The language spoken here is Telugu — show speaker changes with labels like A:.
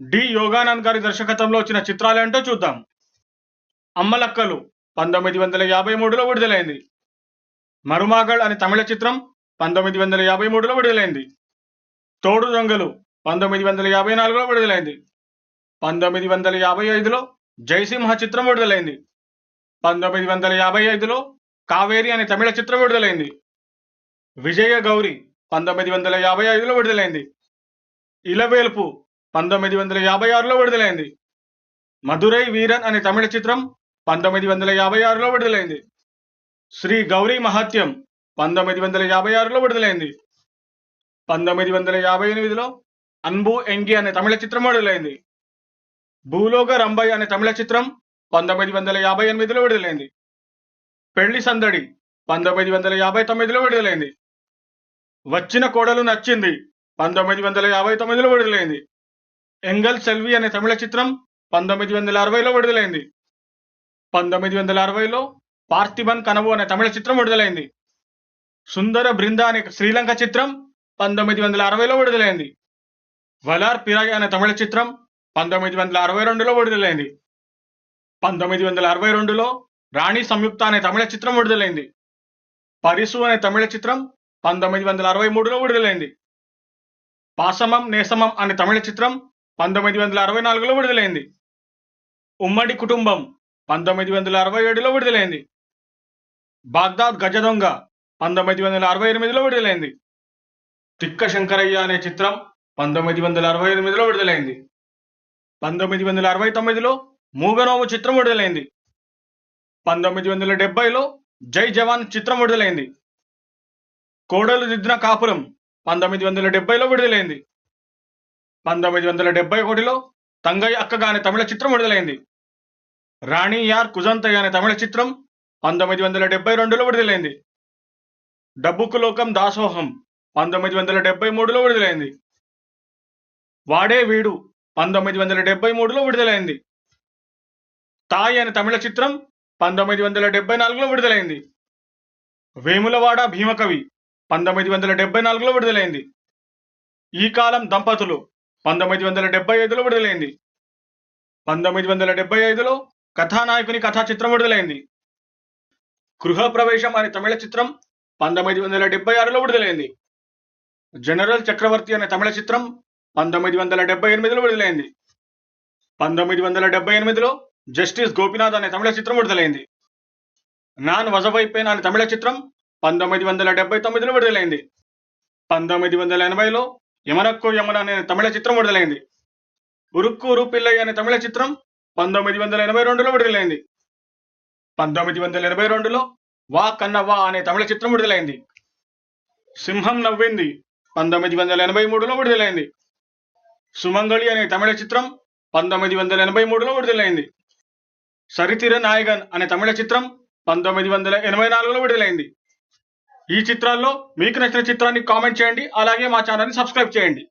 A: డి యోగానంద్ గారి దర్శకత్వంలో వచ్చిన చిత్రాలేంటో చూద్దాం. అమ్మలక్కలు 1953లో విడుదలైంది. మరుమాగళ్ అనే తమిళ చిత్రం 1953లో విడుదలైంది. తోడు దొంగలు 1954లో విడుదలైంది. 1955లో జయసింహ చిత్రం విడుదలైంది. 1955లో కావేరి అనే తమిళ చిత్రం విడుదలైంది. విజయ గౌరి 1955లో విడుదలైంది. ఇలవేల్పు 1956లో విడుదలైంది. మధురై వీరన్ అనే తమిళ చిత్రం 1956లో విడుదలైంది. శ్రీ గౌరీ మహత్యం 1956లో విడుదలైంది. 1958లో అన్బు ఎంగి అనే తమిళ చిత్రం విడుదలైంది. భూలోక రంభై అనే తమిళ చిత్రం 1958లో విడుదలైంది. పెళ్లి సందడి 1959లో విడుదలైంది. వచ్చిన కోడలు నచ్చింది 1959లో విడుదలైంది. ఎంగల్ సెల్వి అనే తమిళ చిత్రం 1960లో విడుదలైంది. 1960లో పార్థిబన్ కనవు అనే తమిళ చిత్రం విడుదలైంది. సుందర బృంద అనే శ్రీలంక చిత్రం 1960లో విడుదలైంది. వలార్ పిరాయ్ అనే తమిళ చిత్రం 1962లో విడుదలైంది. 1962లో రాణి సంయుక్త అనే తమిళ చిత్రం విడుదలైంది. పరిసు అనే తమిళ చిత్రం 1963లో విడుదలైంది. పాసమం నేసమం అనే తమిళ చిత్రం 1964లో విడుదలైంది. ఉమ్మడి కుటుంబం 1967లో విడుదలైంది. బాగ్దాద్ గజ దొంగ 1968లో విడుదలైంది. తిక్క శంకరయ్య అనే చిత్రం 1968లో విడుదలైంది. 1969లో మూగనోము చిత్రం విడుదలైంది. 1970లో జై జవాన్ చిత్రం విడుదలైంది. కోడలు దిద్దిన కాపురం 1970లో విడుదలైంది. 1971లో తంగయ్య అక్కగా అనే తమిళ చిత్రం విడుదలైంది. రాణి యార్ కుజంతయ్య అనే తమిళ చిత్రం 1972లో విడుదలైంది. డబ్బుకు లోకం దాసోహం 1973లో విడుదలైంది. వాడే వీడు 1973లో విడుదలైంది. తాయ్ అనే తమిళ చిత్రం 1974లో విడుదలైంది. వేములవాడ భీమకవి 1974లో విడుదలైంది. ఈ కాలం దంపతులు 1975లో విడుదలైంది. 1975లో కథానాయకుని కథా చిత్రం విడుదలైంది. గృహప్రవేశం అనే తమిళ చిత్రం 1976లో విడుదలైంది. జనరల్ చక్రవర్తి అనే తమిళ చిత్రం 1978లో విడుదలైంది. 1978లో జస్టిస్ గోపినాథ్ అనే తమిళ చిత్రం విడుదలైంది. నాన్ వజవైపేన్ అనే తమిళ చిత్రం 1979లో విడుదలైంది. 1980లో యమనక్కో యమన అనే తమిళ చిత్రం విడుదలైంది. ఉరుక్కు ఉరుపిల్లై అనే తమిళ చిత్రం 1982లో విడుదలైంది. 1982లో వా కన్నవా అనే తమిళ చిత్రం విడుదలైంది. సింహం నవ్వింది 1983లో విడుదలైంది. సుమంగళి అనే తమిళ చిత్రం 1983లో విడుదలైంది. సరితిర నాయగన్ అనే తమిళ చిత్రం 1984లో విడుదలైంది. ఈ చిత్రాల్లో మీకు నచ్చిన చిత్రాన్ని కామెంట్ చేయండి. అలాగే మా ఛానల్ని సబ్స్క్రైబ్ చేయండి.